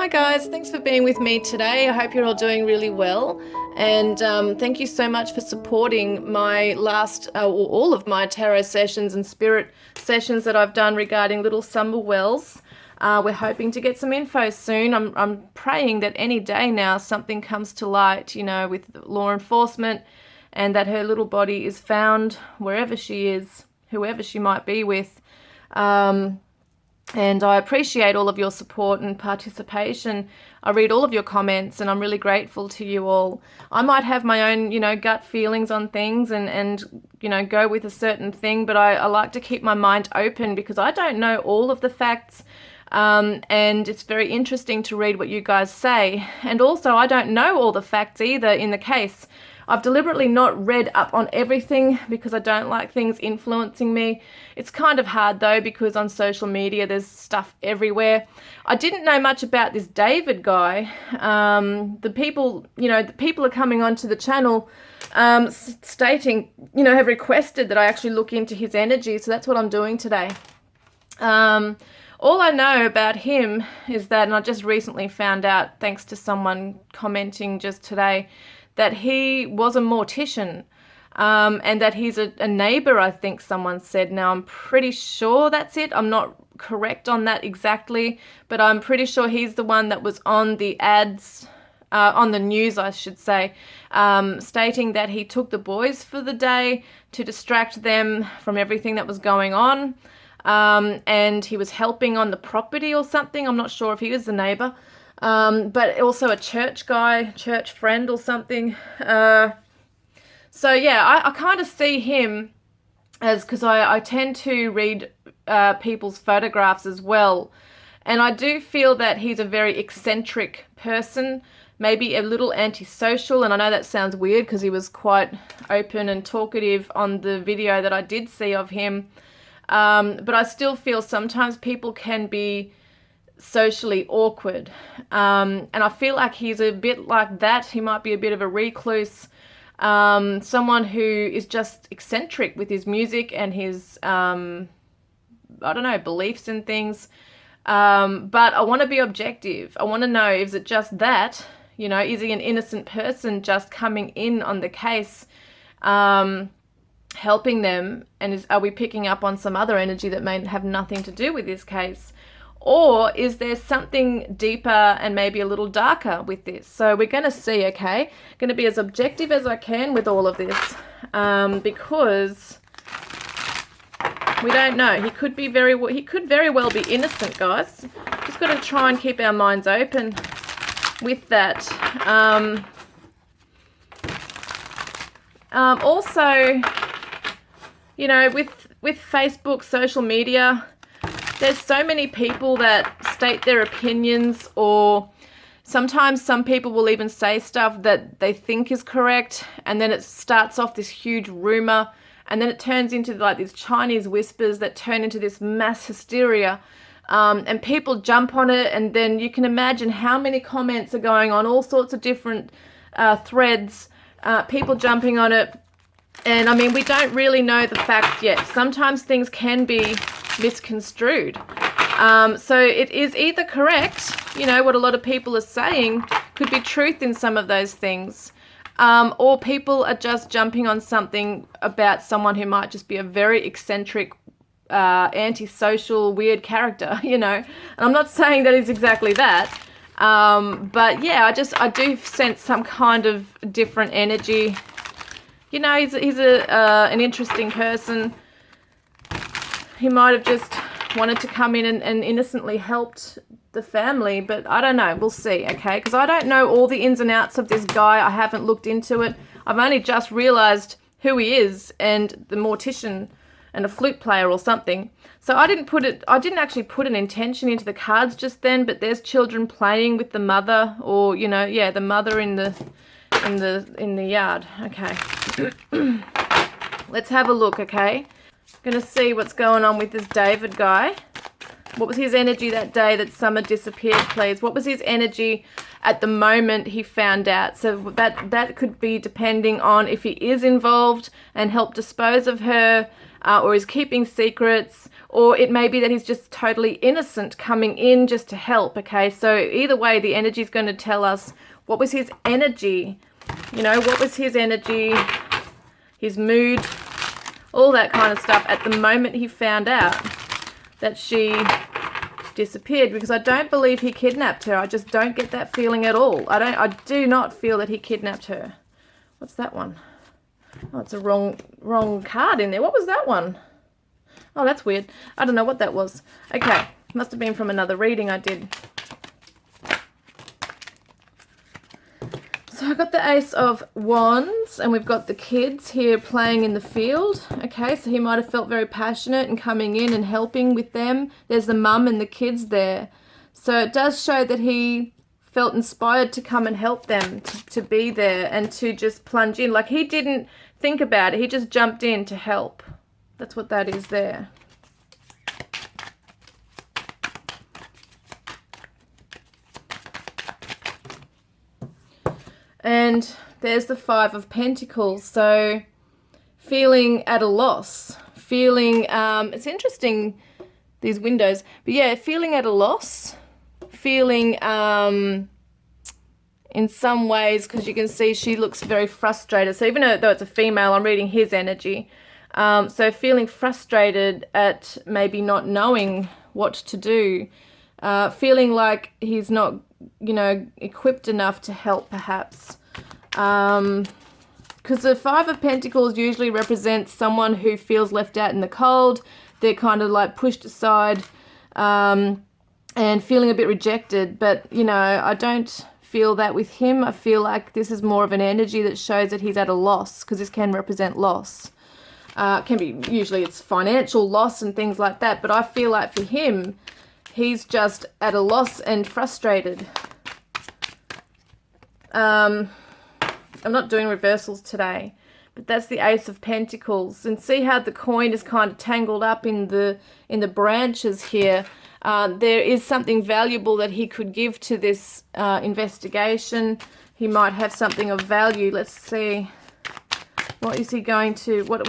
Hi guys, thanks for being with me today. I hope you're all doing really well, and thank you so much for supporting my all of my tarot sessions and spirit sessions that I've done regarding little summerwells. We're hoping to get some info soon. I'm praying that any day now something comes to light, with law enforcement, and that her little body is found wherever she is, whoever she might be with. And I appreciate all of your support and participation. I read all of your comments and I'm really grateful to you all. I might have my own, gut feelings on things and go with a certain thing, but I like to keep my mind open because I don't know all of the facts. And it's very interesting to read what you guys say. And also, I don't know all the facts either in the case. I've deliberately not read up on everything because I don't like things influencing me. It's kind of hard though because on social media there's stuff everywhere. I didn't know much about this David guy. The people are coming onto the channel stating, have requested that I actually look into his energy. So that's what I'm doing today. All I know about him is that, and I just recently found out thanks to someone commenting just today, that he was a mortician, and that he's a neighbor, I think someone said. Now, I'm pretty sure that's it. I'm not correct on that exactly, but I'm pretty sure he's the one that was on the ads, on the news, I should say, stating that he took the boys for the day to distract them from everything that was going on, and he was helping on the property or something. I'm not sure if he was the neighbor. But also a church friend or something. So yeah, I kind of see him as, because I tend to read people's photographs as well. And I do feel that he's a very eccentric person, maybe a little antisocial. And I know that sounds weird because he was quite open and talkative on the video that I did see of him. But I still feel sometimes people can be socially awkward, and I feel like he's a bit like that. He might be a bit of a recluse, someone who is just eccentric with his music and his beliefs and things, but I want to be objective. I want to know, is it just that, is he an innocent person just coming in on the case, helping them, and are we picking up on some other energy that may have nothing to do with this case? Or is there something deeper and maybe a little darker with this? So we're going to see, okay? Going to be as objective as I can with all of this, because we don't know. He could very well be innocent, guys. Just got to try and keep our minds open with that. Also, with Facebook, social media, there's so many people that state their opinions, or sometimes some people will even say stuff that they think is correct, and then it starts off this huge rumor, and then it turns into like these Chinese whispers that turn into this mass hysteria, and people jump on it, and then you can imagine how many comments are going on, all sorts of different threads, people jumping on it. And I mean, we don't really know the facts yet. Sometimes things can be misconstrued. So it is either correct, what a lot of people are saying could be truth in some of those things, or people are just jumping on something about someone who might just be a very eccentric, antisocial, weird character, And I'm not saying that is exactly that. But yeah, I do sense some kind of different energy. He's an interesting person. He might have just wanted to come in and innocently helped the family, but I don't know. We'll see, okay? Because I don't know all the ins and outs of this guy. I haven't looked into it. I've only just realized who he is, and the mortician and a flute player or something. So I didn't actually put an intention into the cards just then, but there's children playing with the mother, or the mother in the yard. Okay. Let's have a look, okay? Gonna see what's going on with this David guy. What was his energy that day that Summer disappeared, please? What was his energy at the moment he found out? So that could be depending on if he is involved and helped dispose of her, or he's keeping secrets, or it may be that he's just totally innocent coming in just to help, okay? So either way, the energy is going to tell us what was his energy, you know, what was his energy, his mood, all that kind of stuff at the moment he found out that she disappeared, because I don't believe he kidnapped her. I just don't get that feeling at all. I do not feel that he kidnapped her. What's that one? Oh, it's a wrong card in there. What was that one? Oh, that's weird. I don't know what that was. Okay, must have been from another reading I did. So I got the Ace of Wands, and we've got the kids here playing in the field. Okay, so he might have felt very passionate and coming in and helping with them. There's the mum and the kids there. So it does show that he felt inspired to come and help them, to be there and to just plunge in. Like, he didn't think about it. He just jumped in to help. That's what that is there. And there's the Five of Pentacles. So feeling at a loss, feeling, it's interesting, these windows, but yeah, feeling at a loss, feeling in some ways, because you can see she looks very frustrated. So even though it's a female, I'm reading his energy. So feeling frustrated at maybe not knowing what to do, feeling like he's not, you know, equipped enough to help, perhaps. Because the Five of Pentacles usually represents someone who feels left out in the cold. They're kind of like pushed aside, and feeling a bit rejected. But, you know, I don't feel that with him. I feel like this is more of an energy that shows that he's at a loss, because this can represent loss. Can be, usually it's financial loss and things like that, but I feel like for him, he's just at a loss and frustrated. I'm not doing reversals today, but that's the Ace of Pentacles. And see how the coin is kind of tangled up in the branches here. There is something valuable that he could give to this investigation. He might have something of value. Let's see. What is he going to, what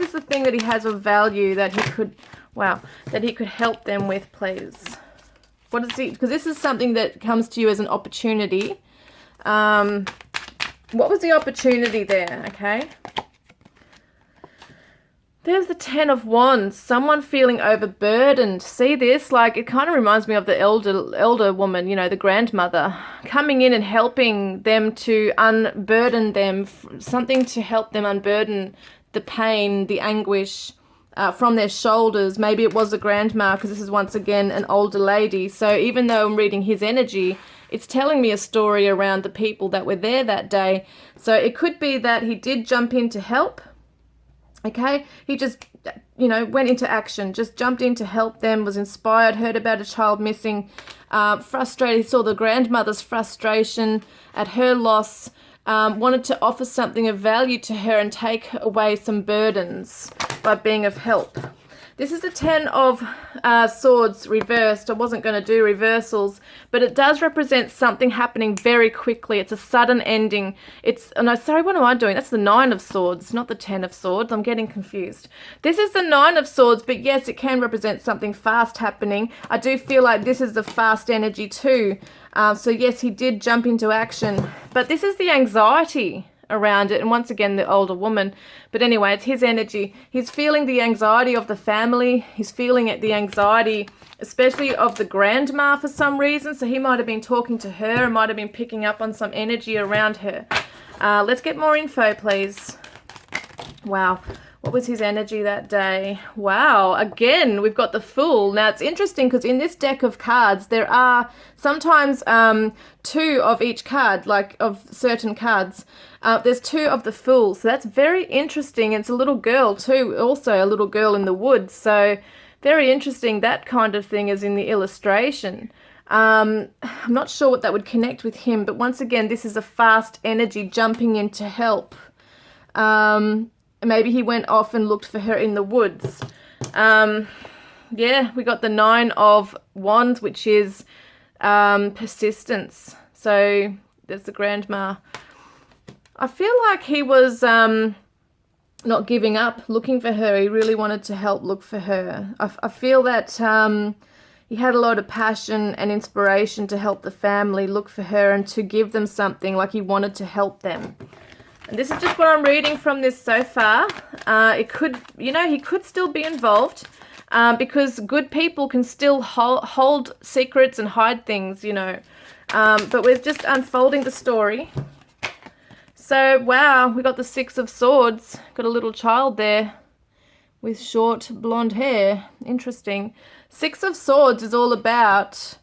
is the thing that he has of value that he could, that he could help them with, please? What is he, because this is something that comes to you as an opportunity. What was the opportunity there, okay? There's the Ten of Wands, someone feeling overburdened. See this? Like, it kind of reminds me of the elder woman, you know, the grandmother, coming in and helping them to unburden them, something to help them unburden the pain, the anguish from their shoulders. Maybe it was a grandma, because this is once again an older lady. So even though I'm reading his energy, it's telling me a story around the people that were there that day. So it could be that he did jump in to help. Okay, he just, you know, went into action, just jumped in to help them, was inspired, heard about a child missing, frustrated. He saw the grandmother's frustration at her loss, wanted to offer something of value to her and take away some burdens by being of help. This is the Ten of Swords reversed. I wasn't going to do reversals, but it does represent something happening very quickly. It's a sudden ending. It's, oh no, sorry, what am I doing? That's the Nine of Swords, not the Ten of Swords. I'm getting confused. This is the Nine of Swords, but yes, it can represent something fast happening. I do feel like this is the fast energy too. So yes, he did jump into action, but this is the anxiety around it, and once again the older woman. But anyway, it's his energy. He's feeling the anxiety of the family. He's feeling the anxiety especially of the grandma for some reason. So he might have been talking to her and might have been picking up on some energy around her. Let's get more info, please. Wow. What was his energy that day? Wow, again, we've got the Fool. Now, it's interesting because in this deck of cards, there are sometimes two of each card, like of certain cards. There's two of the Fool, so that's very interesting. It's a little girl too, also a little girl in the woods. So very interesting, that kind of thing is in the illustration. I'm not sure what that would connect with him, but once again, this is a fast energy jumping in to help. Maybe he went off and looked for her in the woods. Yeah, we got the Nine of Wands, which is persistence. So there's the grandma. I feel like he was not giving up, looking for her. He really wanted to help look for her. I feel that he had a lot of passion and inspiration to help the family look for her and to give them something, like he wanted to help them. And this is just what I'm reading from this so far. It could, he could still be involved because good people can still hold secrets and hide things, But we're just unfolding the story. So, wow, we got the Six of Swords. Got a little child there with short blonde hair. Interesting. Six of Swords is all about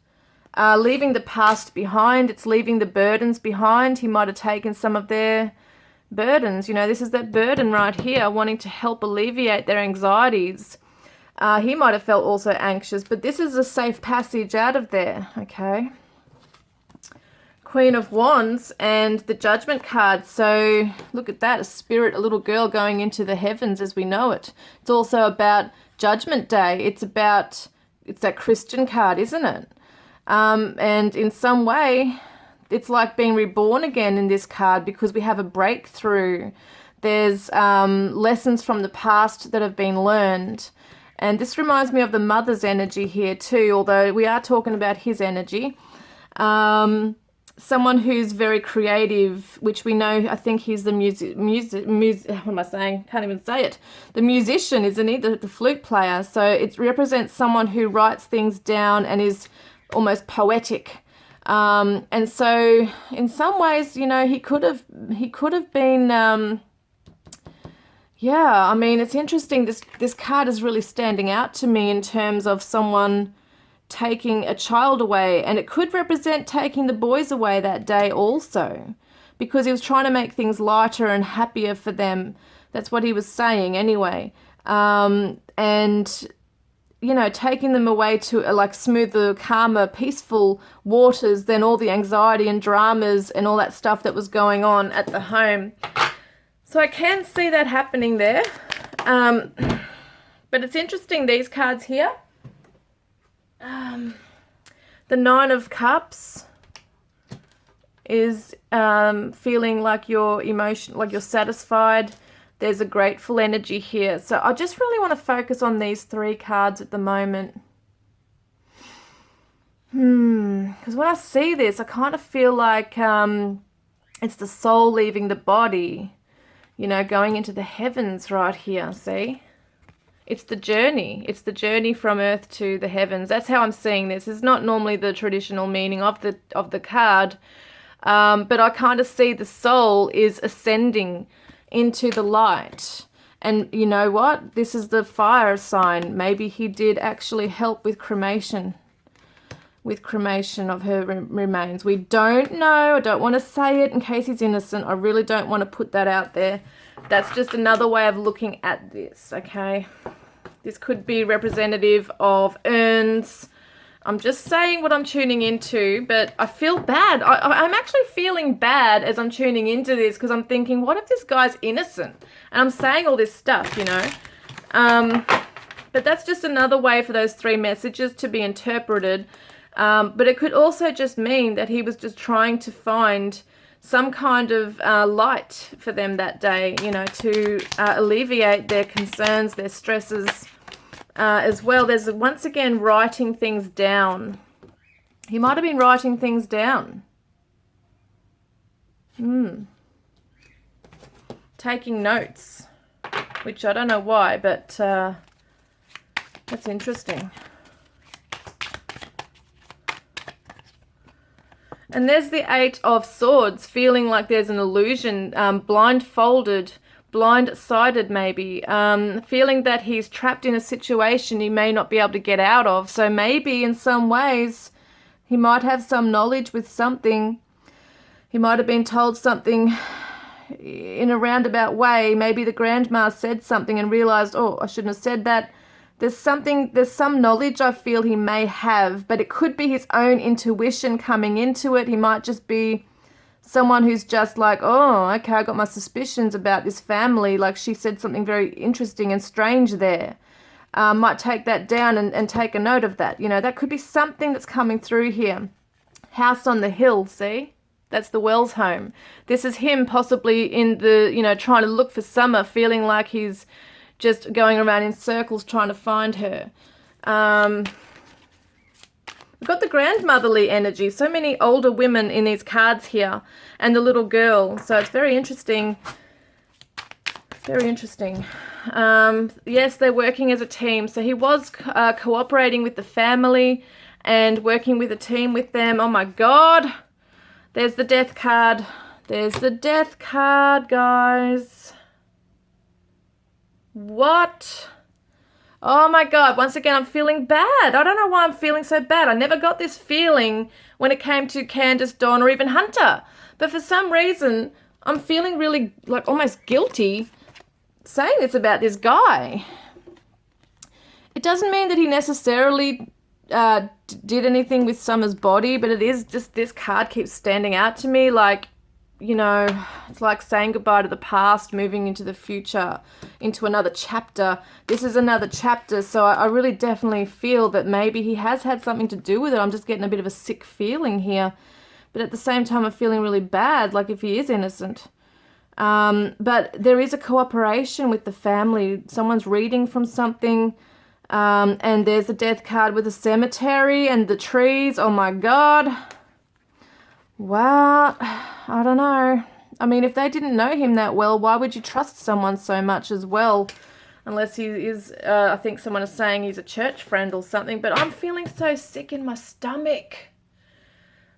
leaving the past behind. It's leaving the burdens behind. He might have taken some of their burdens. This is that burden right here, wanting to help alleviate their anxieties. He might have felt also anxious, but this is a safe passage out of there, okay? Queen of Wands and the Judgment card. So look at that, a spirit, a little girl going into the heavens as we know it. It's also about Judgment Day. It's that Christian card, isn't it? And in some way, it's like being reborn again in this card because we have a breakthrough. There's lessons from the past that have been learned. And this reminds me of the mother's energy here too, although we are talking about his energy. Someone who's very creative, which we know, I think he's the what am I saying? Can't even say it. The musician, isn't he? The flute player. So it represents someone who writes things down and is almost poetic. And so in some ways, he could have been, I mean, it's interesting. This card is really standing out to me in terms of someone taking a child away, and it could represent taking the boys away that day also, because he was trying to make things lighter and happier for them. That's what he was saying anyway. And taking them away to like smoother, calmer, peaceful waters than all the anxiety and dramas and all that stuff that was going on at the home. So I can see that happening there. But it's interesting, these cards here. The Nine of Cups is feeling like you're satisfied. There's a grateful energy here. So I just really want to focus on these three cards at the moment. Because when I see this, I kind of feel like it's the soul leaving the body, going into the heavens right here, see? It's the journey. It's the journey from earth to the heavens. That's how I'm seeing this. It's not normally the traditional meaning of the card, but I kind of see the soul is ascending into the light. And you know what? This is the fire sign. Maybe he did actually help with cremation of her remains. We don't know. I don't want to say it in case he's innocent. I really don't want to put that out there. That's just another way of looking at this, okay? This could be representative of urns. I'm just saying what I'm tuning into, but I feel bad. I'm actually feeling bad as I'm tuning into this because I'm thinking, what if this guy's innocent? And I'm saying all this stuff, But that's just another way for those three messages to be interpreted. But it could also just mean that he was just trying to find some kind of light for them that day, to alleviate their concerns, their stresses as well. There's once again writing things down. He might have been writing things down. Taking notes, which I don't know why, but that's interesting. And there's the Eight of Swords, feeling like there's an illusion, blindsided maybe, feeling that he's trapped in a situation he may not be able to get out of. So maybe in some ways he might have some knowledge with something. He might have been told something in a roundabout way. Maybe the grandma said something and realized, oh, I shouldn't have said that. There's some knowledge I feel he may have, but it could be his own intuition coming into it. He might just be someone who's just like, oh, okay, I got my suspicions about this family. Like she said something very interesting and strange there. Might take that down and take a note of that. That could be something that's coming through here. House on the hill, see? That's the Wells home. This is him possibly in the, trying to look for Summer, feeling like he's just going around in circles trying to find her. We've got the grandmotherly energy. So many older women in these cards here, and the little girl. So it's very interesting. Very interesting. Yes, they're working as a team. So he was cooperating with the family and working with a team with them. Oh my God. There's the death card. There's the death card, guys. What? Oh my God. Once again, I'm feeling bad. I don't know why I'm feeling so bad. I never got this feeling when it came to Candace, Dawn, or even Hunter. But for some reason, I'm feeling really like almost guilty saying this about this guy. It doesn't mean that he necessarily did anything with Summer's body, but it is just this card keeps standing out to me like, it's like saying goodbye to the past, moving into the future, into another chapter. This is another chapter, so I really definitely feel that maybe he has had something to do with it. I'm just getting a bit of a sick feeling here, but at the same time I'm feeling really bad, like if he is innocent. But there is a cooperation with the family. Someone's reading from something. And there's a death card with a cemetery and the trees. Oh my God. Wow. I don't know. I mean, if they didn't know him that well, why would you trust someone so much as well? Unless he is, I think someone is saying he's a church friend or something. But I'm feeling so sick in my stomach.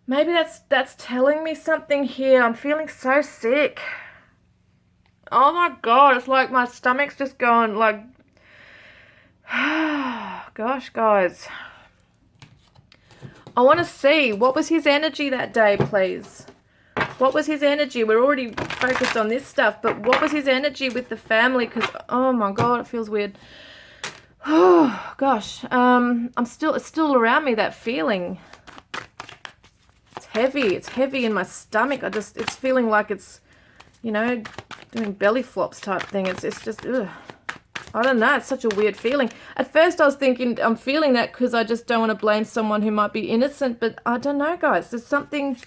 Maybe that's telling me something here. I'm feeling so sick. Oh my God. It's like my stomach's just going like... Gosh, guys. I want to see, what was his energy that day, please? What was his energy? We're already focused on this stuff, but what was his energy with the family? Because, oh my God, it feels weird. Oh, gosh. It's still around me, that feeling. It's heavy. It's heavy in my stomach. It's feeling like it's, doing belly flops type thing. It's just, ugh. I don't know, it's such a weird feeling. At first I was thinking I'm feeling that because I just don't want to blame someone who might be innocent, but I don't know, guys. There's something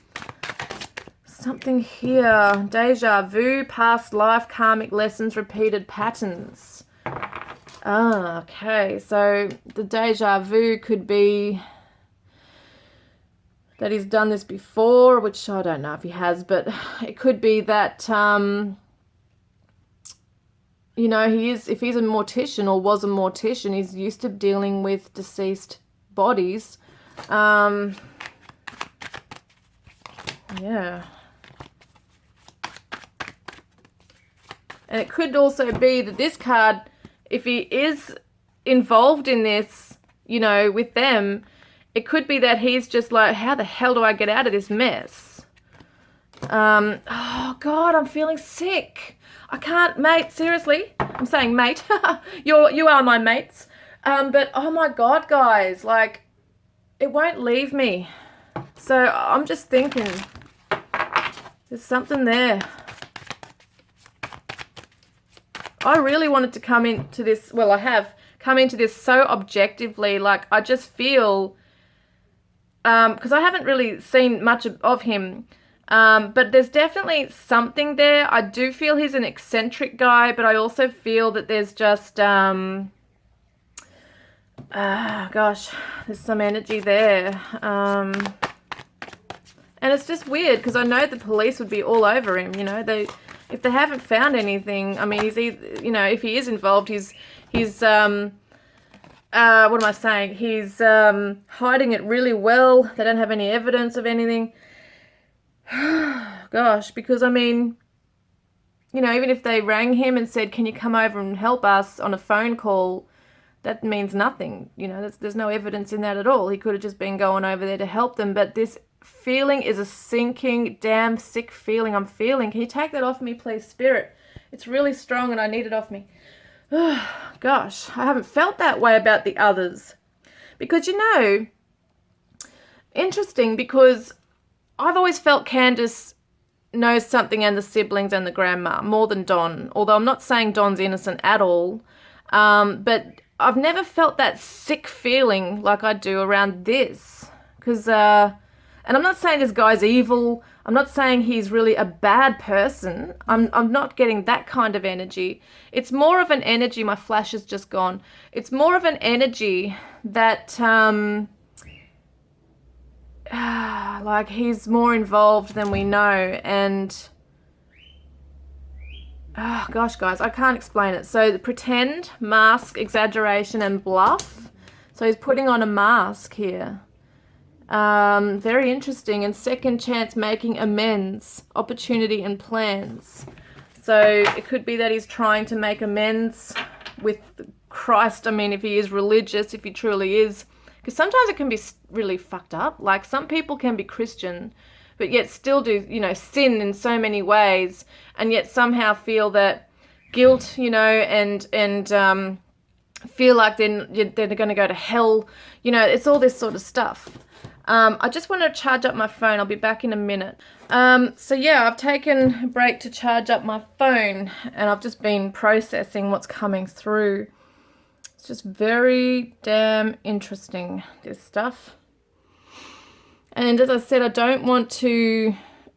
here. Deja vu, past life, karmic lessons, repeated patterns. Ah, okay. So the deja vu could be that he's done this before, which I don't know if he has, but it could be that... if he's a mortician or was a mortician, he's used to dealing with deceased bodies. Yeah. And it could also be that this card, if he is involved in this, with them, it could be that he's just like, how the hell do I get out of this mess? Oh God, I'm feeling sick. I can't, mate, seriously. I'm saying mate. You are my mates. But oh my God, guys, like, it won't leave me. So I'm just thinking, there's something there. I really wanted to come into this, well, I have come into this so objectively, like, I just feel, because I haven't really seen much of him, but there's definitely something there. I do feel he's an eccentric guy, but I also feel that there's just, gosh, there's some energy there. And it's just weird because I know the police would be all over him, if they haven't found anything. I mean, he's either, if he is involved, he's what am I saying? He's hiding it really well. They don't have any evidence of anything. Gosh, because I mean, even if they rang him and said, can you come over and help us on a phone call, that means nothing. There's no evidence in that at all. He could have just been going over there to help them. But this feeling is a sinking, damn sick feeling I'm feeling. Can you take that off me, please, Spirit? It's really strong and I need it off me. Gosh, I haven't felt that way about the others. Because, interesting, because I've always felt Candace knows something, and the siblings and the grandma, more than Don. Although I'm not saying Don's innocent at all. But I've never felt that sick feeling like I do around this. Because, and I'm not saying this guy's evil. I'm not saying he's really a bad person. I'm not getting that kind of energy. It's more of an energy, my flash has just gone. It's more of an energy that, like he's more involved than we know. And, oh gosh, guys, I can't explain it. So pretend, mask, exaggeration, and bluff. So he's putting on a mask here. Very interesting. And second chance, making amends, opportunity and plans. So it could be that he's trying to make amends with Christ. I mean, if he is religious, if he truly is, because sometimes it can be really fucked up. Like some people can be Christian, but yet still do, you know, sin in so many ways, and yet somehow feel that guilt, you know, and feel like they're going to go to hell. You know, it's all this sort of stuff. I just want to charge up my phone. I'll be back in a minute. So yeah, I've taken a break to charge up my phone, and I've just been processing what's coming through. It's just very damn interesting, this stuff. And as I said, I don't want to, you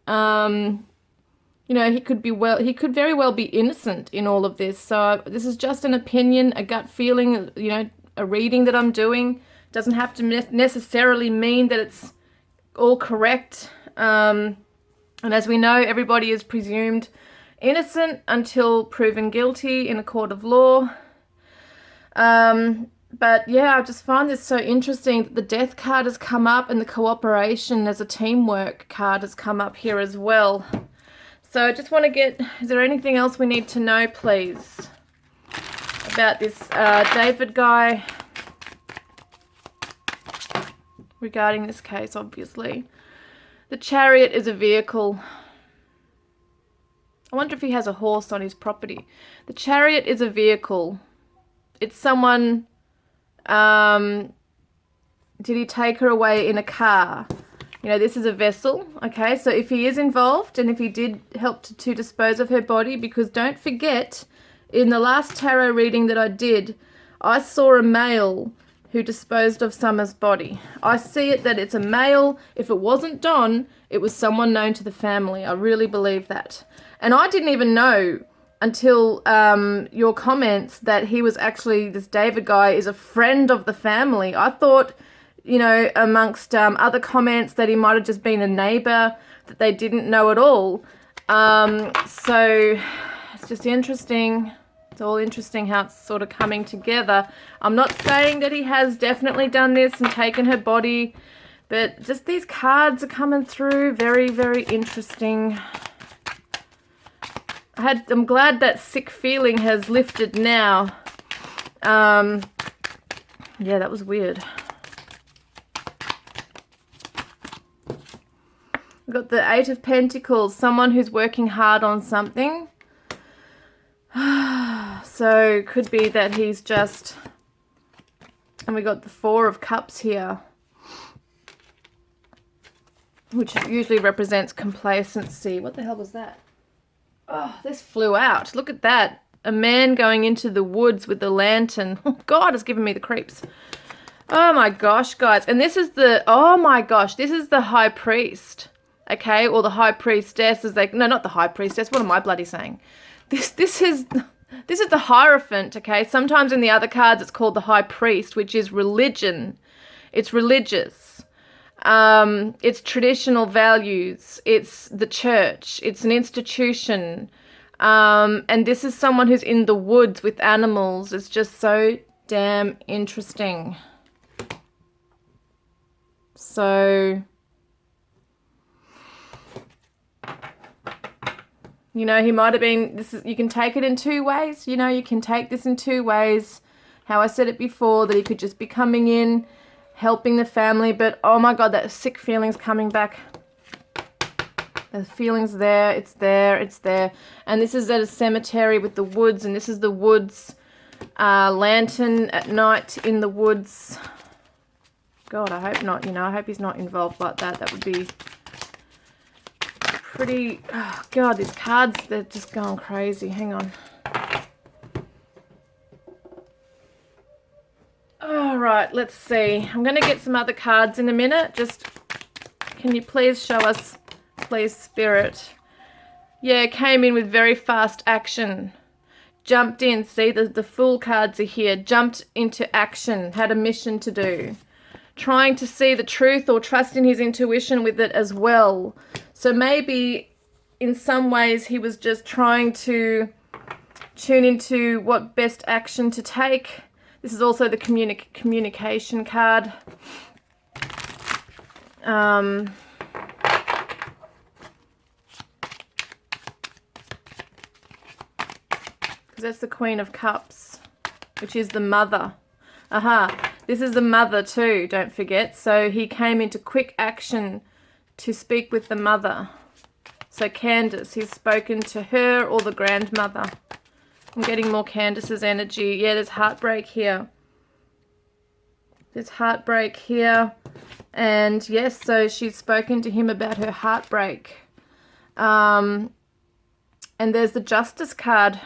know, he could very well be innocent in all of this. So this is just an opinion, a gut feeling, you know, a reading that I'm doing. Doesn't have to necessarily mean that it's all correct. And as we know, everybody is presumed innocent until proven guilty in a court of law. But yeah, I just find this so interesting that the death card has come up and the cooperation as a teamwork card has come up here as well. So I just want to get, is there anything else we need to know, please, about this David guy? Regarding this case, obviously. The Chariot is a vehicle. I wonder if he has a horse on his property. The Chariot is a vehicle. It's someone, did he take her away in a car? You know, this is a vessel, okay? So if he is involved and if he did help to dispose of her body, because don't forget, in the last tarot reading that I did, I saw a male who disposed of Summer's body. I see it that it's a male. If it wasn't Don, it was someone known to the family. I really believe that. And I didn't even know until your comments that he was actually, this David guy is a friend of the family. I thought, you know, amongst other comments that he might have just been a neighbor that they didn't know at all. So it's just interesting. It's all interesting how it's sort of coming together. I'm not saying that he has definitely done this and taken her body, but just these cards are coming through. Very, very interesting. I'm glad that sick feeling has lifted now. Yeah, that was weird. We've got the Eight of Pentacles, someone who's working hard on something. So could be that he's just, and we got the Four of Cups here, which usually represents complacency. What the hell was that? Oh, this flew out. Look at that. A man going into the woods with the lantern. Oh, God, it's giving me the creeps. Oh my gosh, guys. And this is the, oh my gosh, this is the High Priest. Okay, or the High Priestess, as they, no, not the High Priestess. What am I bloody saying? This is the Hierophant, okay? Sometimes in the other cards it's called the High Priest, which is religion. It's religious. It's traditional values. It's the church. It's an institution. And this is someone who's in the woods with animals. It's just so damn interesting. So, you know, he might have been, this is, you can take it in two ways. You know, you can take this in two ways. How I said it before, that he could just be coming in, helping the family. But, oh my God, that sick feeling's coming back. The feeling's there. It's there. It's there. And this is at a cemetery with the woods. And this is the woods. Lantern at night in the woods. God, I hope not. You know, I hope he's not involved like that. That would be pretty, oh God, these cards, they're just going crazy. Hang on. All right, let's see. I'm going to get some other cards in a minute. Just, can you please show us please, Spirit. Yeah, came in with very fast action. Jumped in. See, the Fool cards are here. Jumped into action. Had a mission to do. Trying to see the truth or trust in his intuition with it as well. So maybe in some ways he was just trying to tune into what best action to take. This is also the communication card. Because that's the Queen of Cups, which is the mother. This is the mother too, don't forget. So he came into quick action to speak with the mother. So Candace, he's spoken to her or the grandmother. I'm getting more Candace's energy. Yeah, there's heartbreak here. There's heartbreak here. And yes, so she's spoken to him about her heartbreak. And there's the Justice card.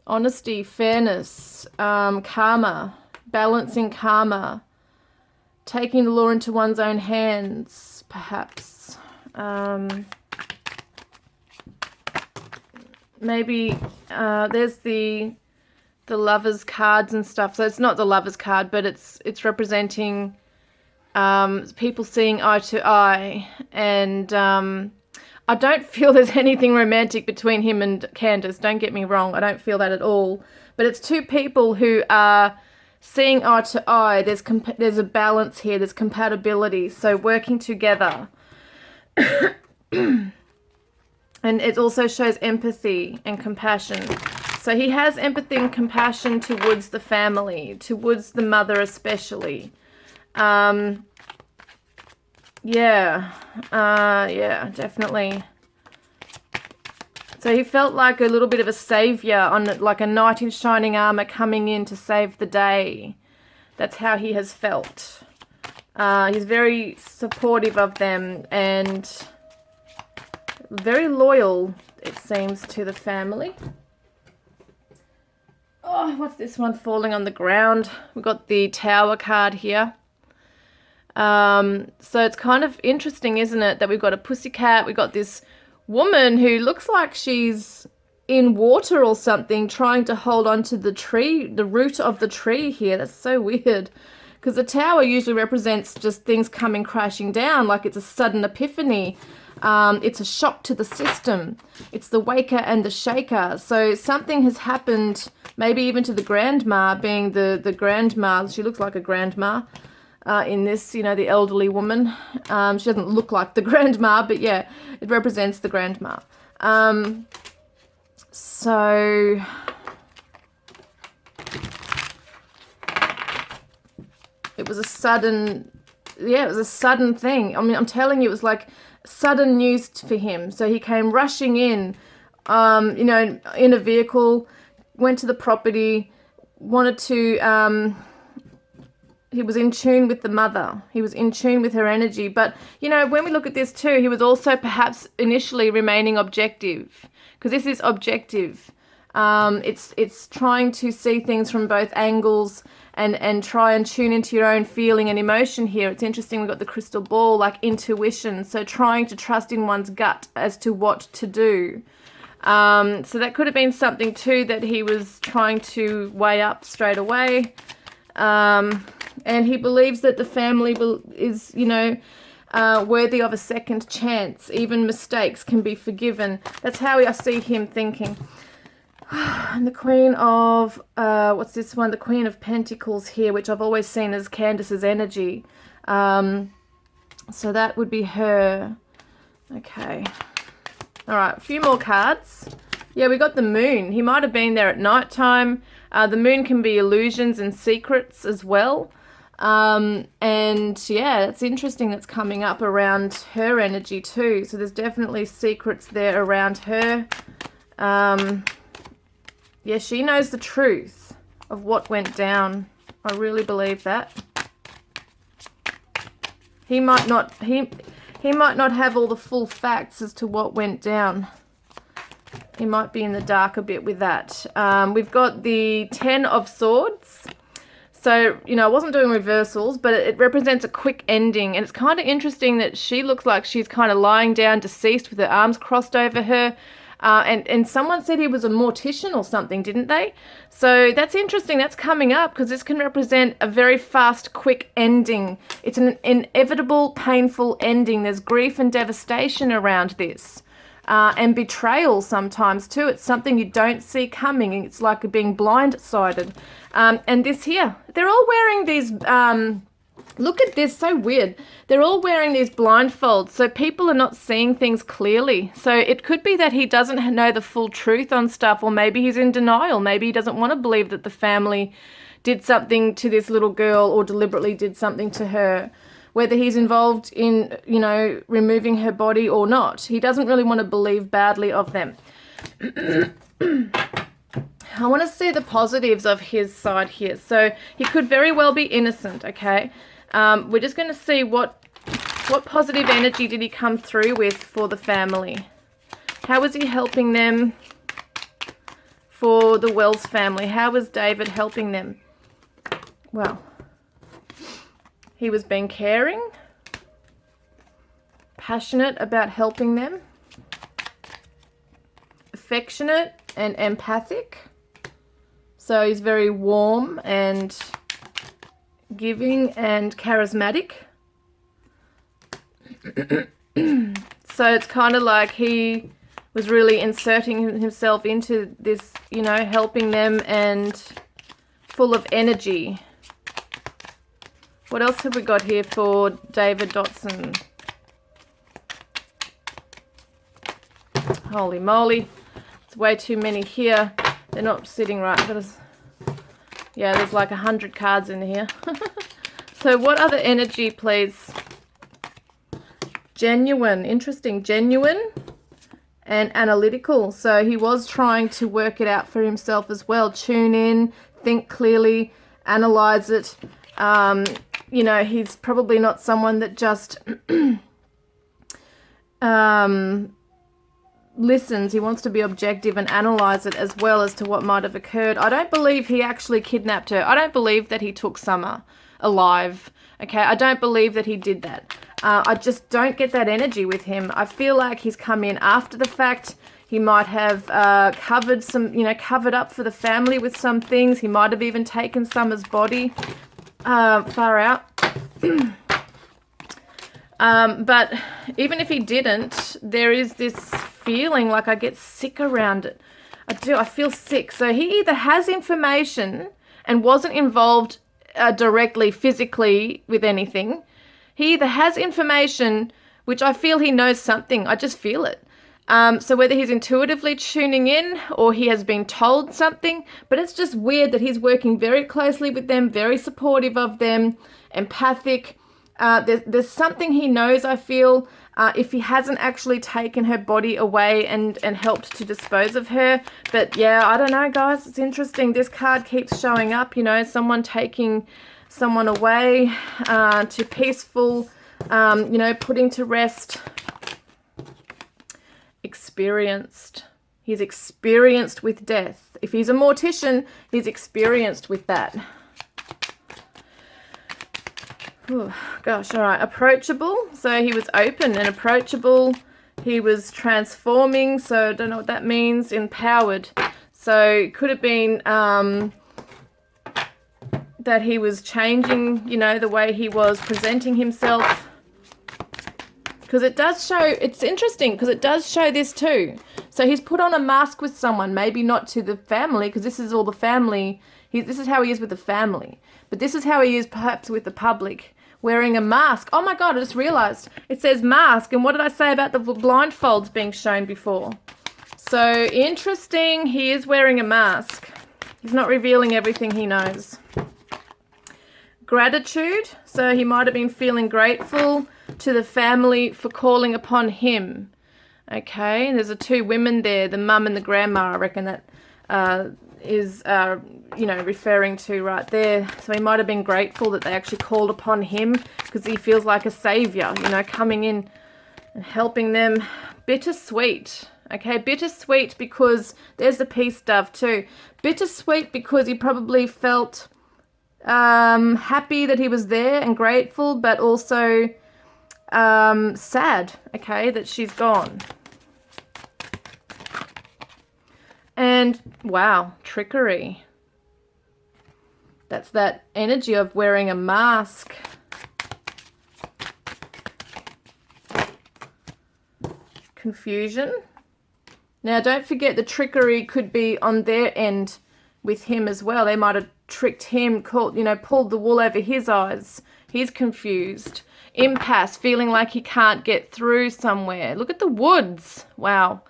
Honesty, fairness, karma, balancing karma, taking the law into one's own hands, perhaps. Maybe there's the Lovers cards and stuff. So it's not the Lovers card, but it's representing people seeing eye to eye. And I don't feel there's anything romantic between him and Candace. Don't get me wrong. I don't feel that at all. But it's two people who are seeing eye to eye. There's a balance here. There's compatibility. So working together. And it also shows empathy and compassion. So he has empathy and compassion towards the family, towards the mother especially. Yeah, definitely. So he felt like a little bit of a savior, on like a knight in shining armor coming in to save the day. That's how he has felt. He's very supportive of them and very loyal, it seems, to the family. Oh, what's this one falling on the ground? We've got the Tower card here. So it's kind of interesting, isn't it, that we've got a pussycat, we've got this woman who looks like she's in water or something, trying to hold on to the tree, the root of the tree here. That's so weird, because the Tower usually represents just things coming crashing down, like it's a sudden epiphany. It's a shock to the system. It's the waker and the shaker. So something has happened, maybe even to the grandma, being the grandma. She looks like a grandma. In this, you know, the elderly woman. She doesn't look like the grandma, but yeah, it represents the grandma. So it was a sudden, it was a sudden thing. I mean, I'm telling you, it was like sudden news for him. So he came rushing in, you know, in a vehicle, went to the property, wanted to, he was in tune with the mother. He was in tune with her energy. But, you know, when we look at this too, he was also perhaps initially remaining objective, because this is objective. It's trying to see things from both angles and try and tune into your own feeling and emotion here. It's interesting, we've got the crystal ball, like intuition. So trying to trust in one's gut as to what to do. So that could have been something too that he was trying to weigh up straight away. And he believes that the family is, you know, worthy of a second chance. Even mistakes can be forgiven. That's how I see him thinking. And the Queen of, what's this one? The Queen of Pentacles here, which I've always seen as Candace's energy. So that would be her. Okay. All right, a few more cards. Yeah, we got the Moon. He might have been there at night time. The Moon can be illusions and secrets as well. And yeah, it's interesting that's coming up around her energy too. So there's definitely secrets there around her. Yeah, she knows the truth of what went down. I really believe that. He might not have all the full facts as to what went down. He might be in the dark a bit with that. We've got the 10 of Swords. So, you know, I wasn't doing reversals, but it represents a quick ending. And it's kind of interesting that she looks like she's kind of lying down deceased with her arms crossed over her. And someone said he was a mortician or something, didn't they? So that's interesting. That's coming up because this can represent a very fast, quick ending. It's an inevitable, painful ending. There's grief and devastation around this. And betrayal sometimes too. It's something you don't see coming. It's like being blindsided. And this here, they're all wearing these... look at this, so weird. They're all wearing these blindfolds, so people are not seeing things clearly. So it could be that he doesn't know the full truth on stuff, or maybe he's in denial. Maybe he doesn't want to believe that the family did something to this little girl or deliberately did something to her. Whether he's involved in, you know, removing her body or not. He doesn't really want to believe badly of them. I want to see the positives of his side here. So he could very well be innocent, okay? We're just going to see what positive energy did he come through with for the family. How was he helping them for the Wells family? How was David helping them? Well, he was being caring, passionate about helping them, affectionate and empathic. So he's very warm and giving and charismatic. So it's kind of like he was really inserting himself into this, you know, helping them and full of energy. What else have we got here for David Dotson? Holy moly. It's way too many here. They're not sitting right. Yeah, there's like 100 cards in here. So what other energy, please? Genuine. Interesting. Genuine and analytical. So he was trying to work it out for himself as well. Tune in, think clearly, analyze it. You know, he's probably not someone that just listens. He wants to be objective and analyze it as well as to what might have occurred. I don't believe he actually kidnapped her. I don't believe that he took Summer alive. Okay, I don't believe that he did that. I just don't get that energy with him. I feel like he's come in after the fact. He might have covered up for the family with some things. He might have even taken Summer's body. Far out. But even if he didn't, there is this feeling like I get sick around it. I feel sick. So he either has information and wasn't involved directly, physically with anything. He either has information, which I feel he knows something. I just feel it. So whether he's intuitively tuning in or he has been told something, but it's just weird that he's working very closely with them, very supportive of them, empathic. There's something he knows, I feel, if he hasn't actually taken her body away and helped to dispose of her. But yeah, I don't know, guys. It's interesting. This card keeps showing up, you know, someone taking someone away to peaceful, you know, putting to rest. Experienced. He's experienced with death. If he's a mortician, he's experienced with that. Ooh, gosh, all right. Approachable. So he was open and approachable. He was transforming. So I don't know what that means. Empowered. So it could have been that he was changing, you know, the way he was presenting himself. Because it does show, it's interesting because it does show this too. So he's put on a mask with someone, maybe not to the family, because this is all the family. This is how he is with the family. But this is how he is perhaps with the public, wearing a mask. Oh my God, I just realized. It says mask. And what did I say about the blindfolds being shown before? So interesting, he is wearing a mask. He's not revealing everything he knows. Gratitude. So he might have been feeling grateful to the family for calling upon him. Okay, there's the two women there, the mum and the grandma. I reckon that is, you know, referring to right there. So he might have been grateful that they actually called upon him because he feels like a savior, you know, coming in and helping them. Bittersweet. Okay, bittersweet because there's the peace dove too. Bittersweet because he probably felt happy that he was there and grateful, but also sad, okay, that she's gone. And wow, trickery. That's that energy of wearing a mask. Confusion. Now, don't forget the trickery could be on their end with him as well. They might have tricked him, pulled the wool over his eyes. He's confused. Impasse, feeling like he can't get through somewhere. Look at the woods. Wow.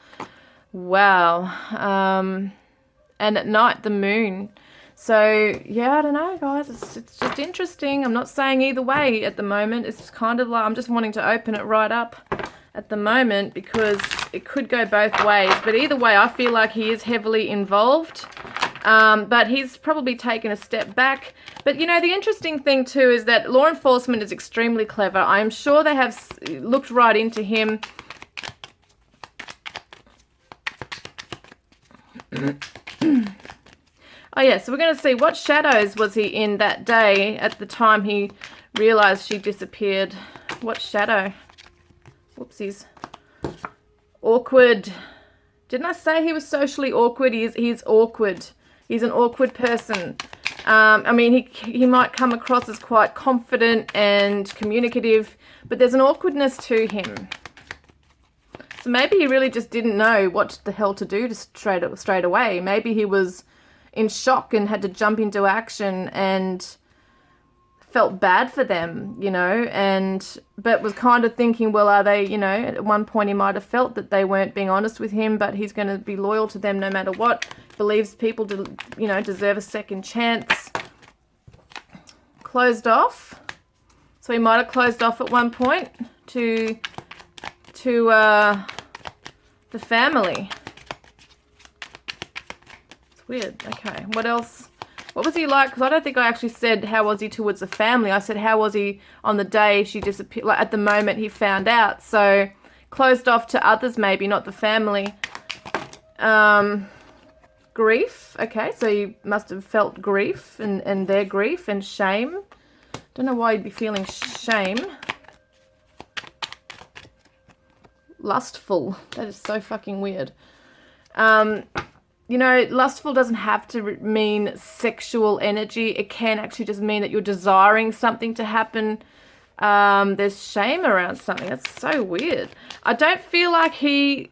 And at night, the moon. So, yeah, I don't know, guys. It's just interesting. I'm not saying either way at the moment. It's kind of like I'm just wanting to open it right up at the moment because it could go both ways. But either way, I feel like he is heavily involved. But he's probably taken a step back. But, the interesting thing, too, is that law enforcement is extremely clever. I am sure they have looked right into him. Oh, yeah, so we're going to see what shadows was he in that day at the time he realized she disappeared. What shadow? Whoopsies. Awkward. Didn't I say he was socially awkward? He's awkward. He's an awkward person. I mean, he might come across as quite confident and communicative, but there's an awkwardness to him. So maybe he really just didn't know what the hell to do straight away. Maybe he was in shock and had to jump into action and felt bad for them, but was kind of thinking, well, are they, at one point he might have felt that they weren't being honest with him, but he's going to be loyal to them no matter what. Believes people, deserve a second chance. Closed off. So he might have closed off at one point to the family. It's weird. Okay, what else? What was he like? Because I don't think I actually said how was he towards the family. I said how was he on the day she disappeared, like at the moment he found out. So closed off to others, maybe not the family. Grief. Okay, so you must have felt grief and their grief and shame. Don't know why you'd be feeling shame. Lustful. That is so fucking weird. Lustful doesn't have to mean sexual energy. It can actually just mean that you're desiring something to happen. There's shame around something. That's so weird. I don't feel like he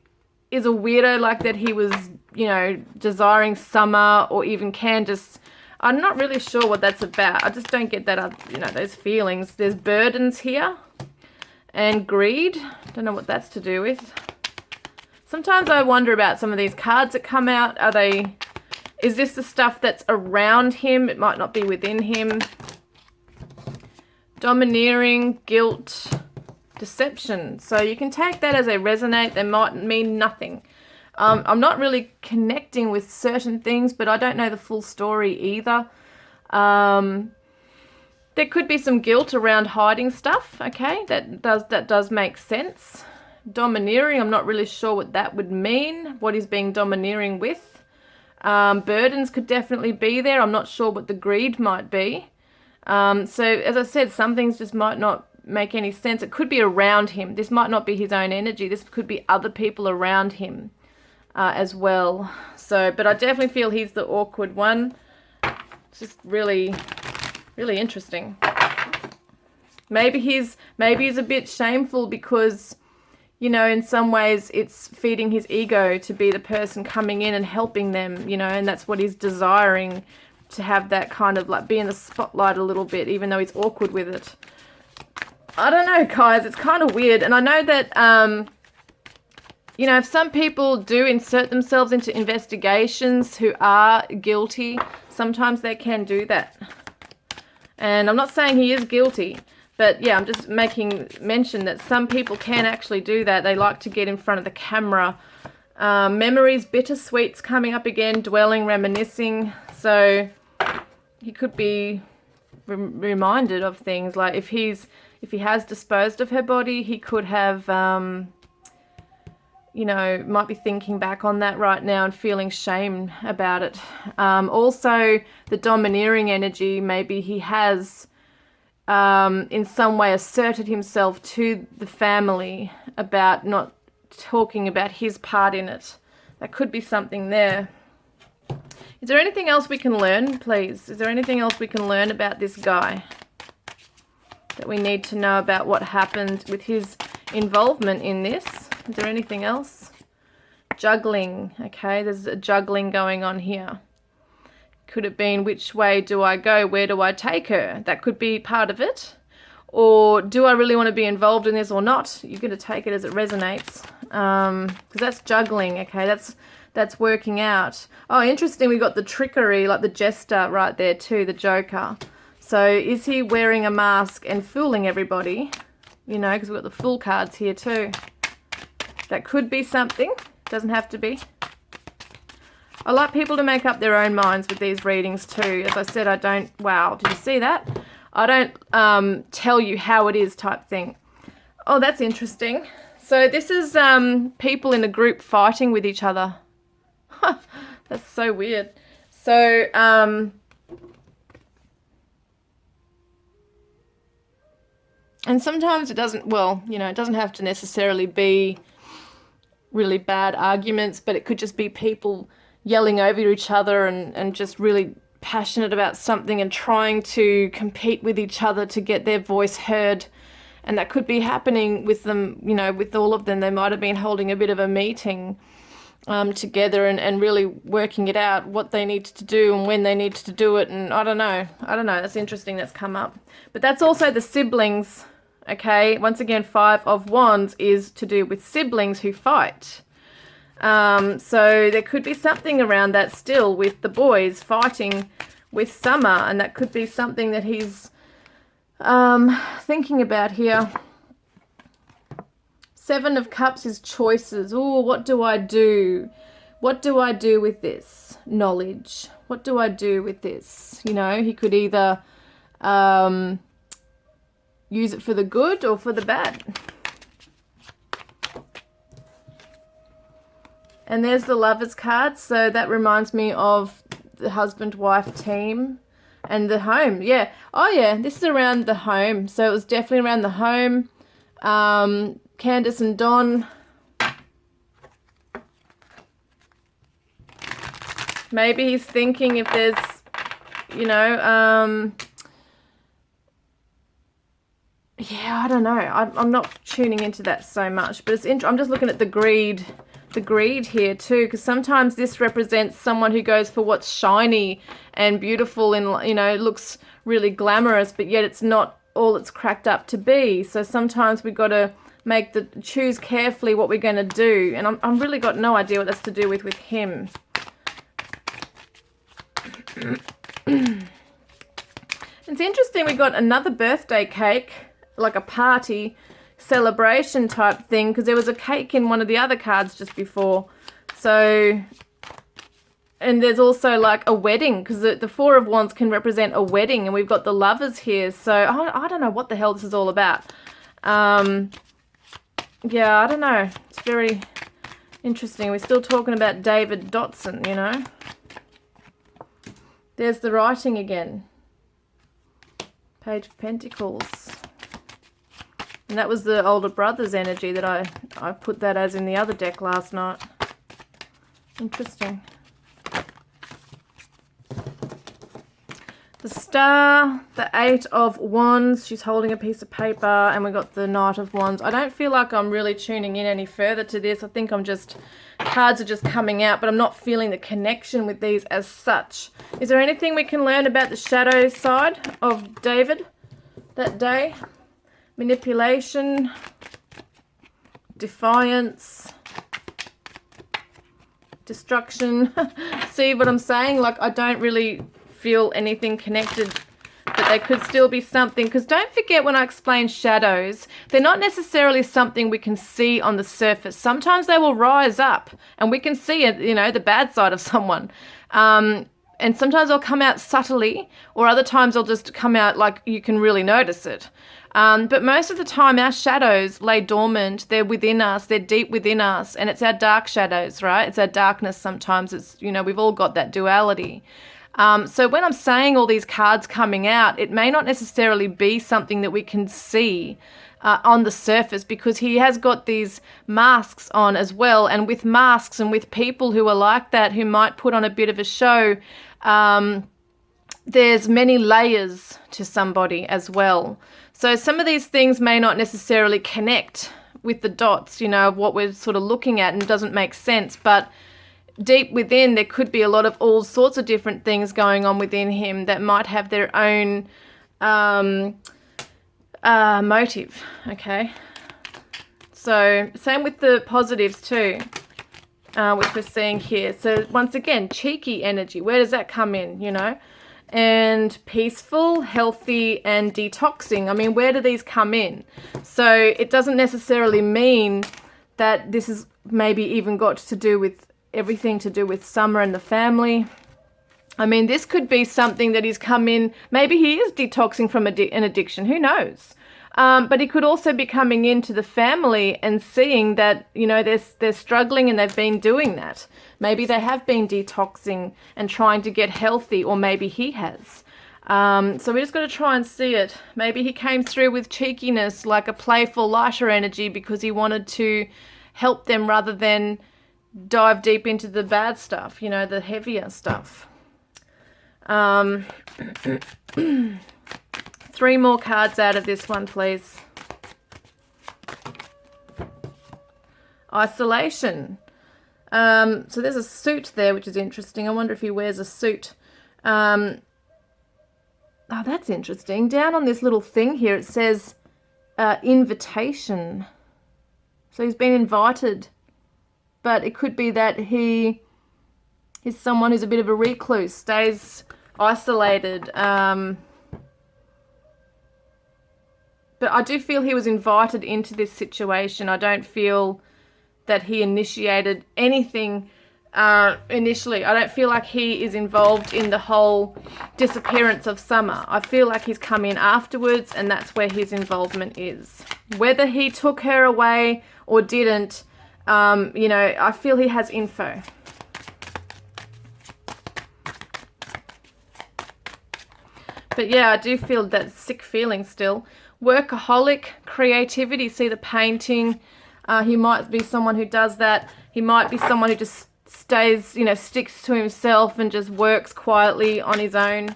is a weirdo like that he was, desiring Summer or even Candace. I'm not really sure what that's about. I just don't get that, those feelings. There's burdens here and greed. Don't know what that's to do with. Sometimes I wonder about some of these cards that come out. Is this the stuff that's around him? It might not be within him. Domineering, guilt, deception. So you can take that as they resonate. They might mean nothing. I'm not really connecting with certain things, but I don't know the full story either. There could be some guilt around hiding stuff. Okay, that does make sense. Domineering, I'm not really sure what that would mean, what he's being domineering with. Burdens could definitely be there. I'm not sure what the greed might be. So as I said, some things just might not make any sense. It could be around him. This might not be his own energy. This could be other people around him as well. So, but I definitely feel he's the awkward one. It's just really, really interesting. Maybe he's a bit shameful because, in some ways it's feeding his ego to be the person coming in and helping them, and that's what he's desiring, to have that kind of like be in the spotlight a little bit, even though he's awkward with it. I don't know, guys. It's kind of weird. And I know that, if some people do insert themselves into investigations who are guilty, sometimes they can do that. And I'm not saying he is guilty. But yeah, I'm just making mention that some people can actually do that. They like to get in front of the camera. Memories, bittersweet's coming up again, dwelling, reminiscing. So he could be reminded of things. Like if he has disposed of her body, he could have, you know, might be thinking back on that right now and feeling shame about it. Also, the domineering energy, maybe he has in some way asserted himself to the family about not talking about his part in it. That could be something there. Is there anything else we can learn, please? Is there anything else we can learn about this guy that we need to know about what happened with his involvement in this? Is there anything else? Juggling. Okay, there's a juggling going on here. Could it be, which way do I go? Where do I take her? That could be part of it. Or do I really want to be involved in this or not? You're going to take it as it resonates. Because that's juggling, okay? That's working out. Oh, interesting. We got the trickery, like the jester right there too, the Joker. So is he wearing a mask and fooling everybody? You know, because we've got the Fool cards here too. That could be something. Doesn't have to be. I like people to make up their own minds with these readings too. As I said, I don't... Wow, did you see that? I don't tell you how it is type thing. Oh, that's interesting. So this is people in a group fighting with each other. That's so weird. So... and sometimes it doesn't, well, you know, it doesn't have to necessarily be really bad arguments, but it could just be people yelling over each other and just really passionate about something and trying to compete with each other to get their voice heard. And that could be happening with them, you know, with all of them. They might have been holding a bit of a meeting together and really working it out, what they needed to do and when they needed to do it. And I don't know. That's interesting. That's come up. But that's also the siblings. Okay, once again, 5 of Wands is to do with siblings who fight. So there could be something around that still with the boys fighting with Summer, and that could be something that he's thinking about here. 7 of Cups is choices. Oh, what do I do? What do I do with this knowledge? What do I do with this? You know, he could either... use it for the good or for the bad. And there's the Lovers card. So that reminds me of the husband-wife team and the home. Yeah. Oh, yeah. This is around the home. So it was definitely around the home. Candace and Don. Maybe he's thinking if there's, you know... yeah, I don't know. I'm not tuning into that so much, but I'm just looking at the greed here too, because sometimes this represents someone who goes for what's shiny and beautiful and, you know, looks really glamorous, but yet it's not all it's cracked up to be. So sometimes we've got to choose carefully what we're going to do, and I'm really got no idea what that's to do with him. It's interesting. We got another birthday cake, like a party celebration type thing, because there was a cake in one of the other cards just before. So, and there's also like a wedding, because the 4 of Wands can represent a wedding, and we've got the Lovers here. So I don't know what the hell this is all about. Yeah, I don't know. It's very interesting. We're still talking about David Dotson, you know. There's the writing again. Page of Pentacles. And that was the older brother's energy that I put that as in the other deck last night. Interesting. The Star, the 8 of Wands. She's holding a piece of paper, and we got the Knight of Wands. I don't feel like I'm really tuning in any further to this. I think cards are just coming out, but I'm not feeling the connection with these as such. Is there anything we can learn about the shadow side of David that day? Manipulation, defiance, destruction. See what I'm saying? Like, I don't really feel anything connected, but they could still be something. Because don't forget, when I explain shadows, they're not necessarily something we can see on the surface. Sometimes they will rise up and we can see it, you know, the bad side of someone. And sometimes they'll come out subtly, or other times they'll just come out like you can really notice it. But most of the time, our shadows lay dormant. They're within us. They're deep within us. And it's our dark shadows, right? It's our darkness sometimes. It's, you know, we've all got that duality. So when I'm saying all these cards coming out, it may not necessarily be something that we can see on the surface, because he has got these masks on as well. And with masks and with people who are like that, who might put on a bit of a show, there's many layers to somebody as well. So some of these things may not necessarily connect with the dots, you know, of what we're sort of looking at, and doesn't make sense. But deep within, there could be a lot of all sorts of different things going on within him that might have their own motive, okay? So same with the positives too, which we're seeing here. So once again, cheeky energy, where does that come in, you know? And peaceful, healthy, and detoxing. I mean, where do these come in? So it doesn't necessarily mean that this is maybe even got to do with everything to do with Summer and the family. I mean, this could be something that he's come in. Maybe he is detoxing from an addiction. Who knows? But he could also be coming into the family and seeing that, you know, they're struggling and they've been doing that. Maybe they have been detoxing and trying to get healthy, or maybe he has. So we just got to try and see it. Maybe he came through with cheekiness, like a playful, lighter energy, because he wanted to help them rather than dive deep into the bad stuff, you know, the heavier stuff. 3 more cards out of this one, please. Isolation. So there's a suit there, which is interesting. I wonder if he wears a suit. Oh, that's interesting. Down on this little thing here, it says invitation. So he's been invited. But it could be that he is someone who's a bit of a recluse, stays isolated. But I do feel he was invited into this situation. I don't feel that he initiated anything initially. I don't feel like he is involved in the whole disappearance of Summer. I feel like he's come in afterwards, and that's where his involvement is. Whether he took her away or didn't, you know, I feel he has info. But yeah, I do feel that sick feeling still. Workaholic, creativity, see the painting. He might be someone who does that. He might be someone who just stays, you know, sticks to himself and just works quietly on his own.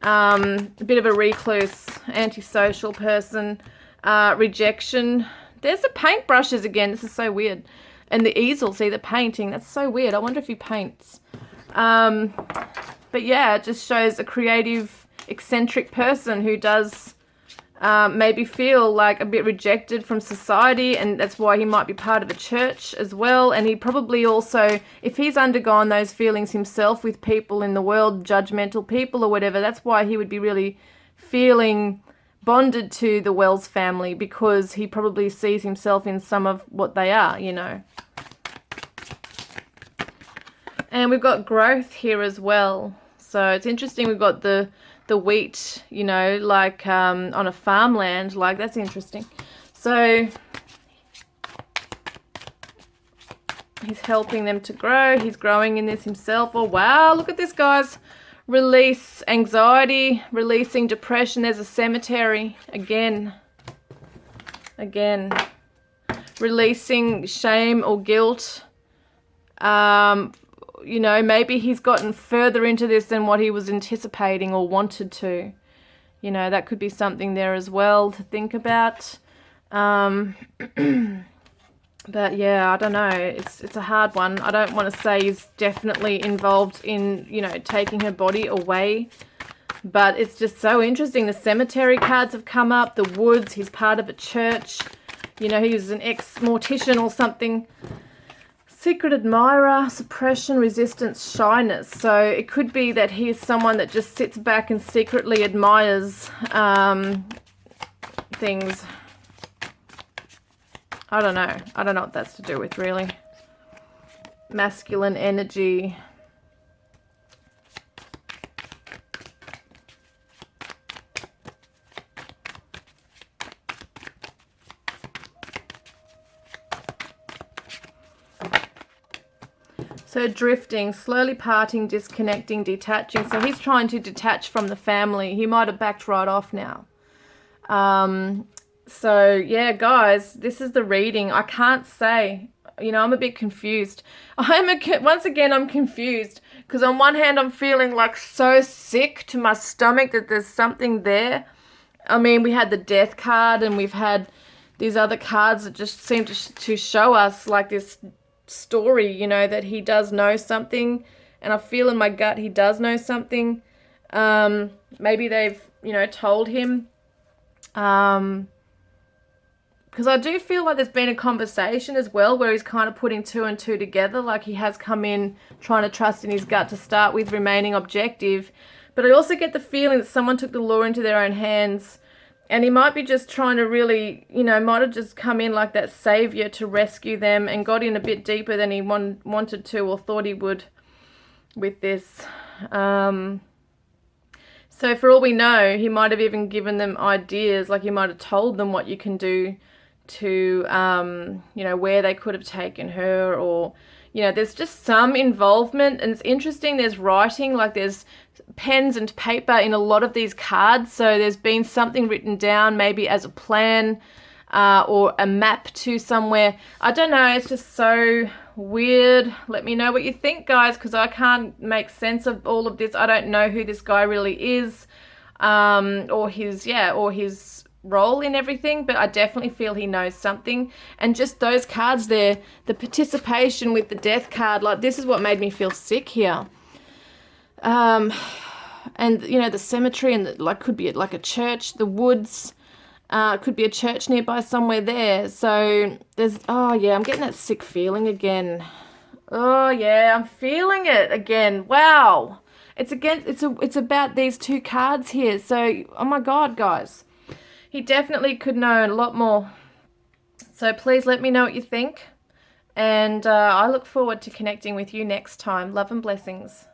A bit of a recluse, antisocial person. Rejection. There's the paintbrushes again. This is so weird. And the easel, see the painting. That's so weird. I wonder if he paints. But yeah, it just shows a creative, eccentric person who does maybe feel like a bit rejected from society, and that's why he might be part of a church as well. And he probably also, if he's undergone those feelings himself with people in the world, judgmental people or whatever, that's why he would be really feeling bonded to the Wells family, because he probably sees himself in some of what they are, you know. And we've got growth here as well. So it's interesting, we've got the wheat, you know, like on a farmland, like that's interesting. So he's helping them to grow. He's growing in this himself. Oh, wow, look at this, guys. Release anxiety, releasing depression. There's a cemetery again. Releasing shame or guilt. You know, maybe he's gotten further into this than what he was anticipating or wanted to. You know, that could be something there as well to think about. But yeah, I don't know. It's a hard one. I don't want to say he's definitely involved in, you know, taking her body away. But it's just so interesting. The cemetery cards have come up. The woods. He's part of a church. You know, he's an ex-mortician or something. Secret admirer, suppression, resistance, shyness. So it could be that he is someone that just sits back and secretly admires things. I don't know. I don't know what that's to do with, really. Masculine energy. So drifting, slowly parting, disconnecting, detaching. So he's trying to detach from the family. He might have backed right off now. So yeah, guys, this is the reading. I can't say, you know, I'm a bit confused. Once again, I'm confused because on one hand, I'm feeling like so sick to my stomach that there's something there. I mean, we had the death card and we've had these other cards that just seem to show us like this story, you know, that he does know something, and I feel in my gut he does know something. Maybe they've, you know, told him. Because I do feel like there's been a conversation as well where he's kind of putting two and two together, like he has come in trying to trust in his gut to start with, remaining objective. But I also get the feeling that someone took the law into their own hands, and he might be just trying to really, you know, might have just come in like that savior to rescue them and got in a bit deeper than he wanted to or thought he would with this. So for all we know, he might have even given them ideas, like he might have told them what you can do to, you know, where they could have taken her, or, you know, there's just some involvement. And it's interesting, there's writing, like there's pens and paper in a lot of these cards. So there's been something written down, maybe as a plan or a map to somewhere. I don't know, it's just so weird. Let me know what you think, guys, because I can't make sense of all of this. I don't know who this guy really is, or his role in everything, but I definitely feel he knows something. And just those cards there, the participation with the death card, like this is what made me feel sick here. And you know, the cemetery, and like could be like a church, the woods, could be a church nearby somewhere there. So there's, oh yeah, I'm getting that sick feeling again. Oh yeah, I'm feeling it again. Wow. It's about these two cards here. So, oh my God, guys. He definitely could know a lot more. So please let me know what you think. And I look forward to connecting with you next time. Love and blessings.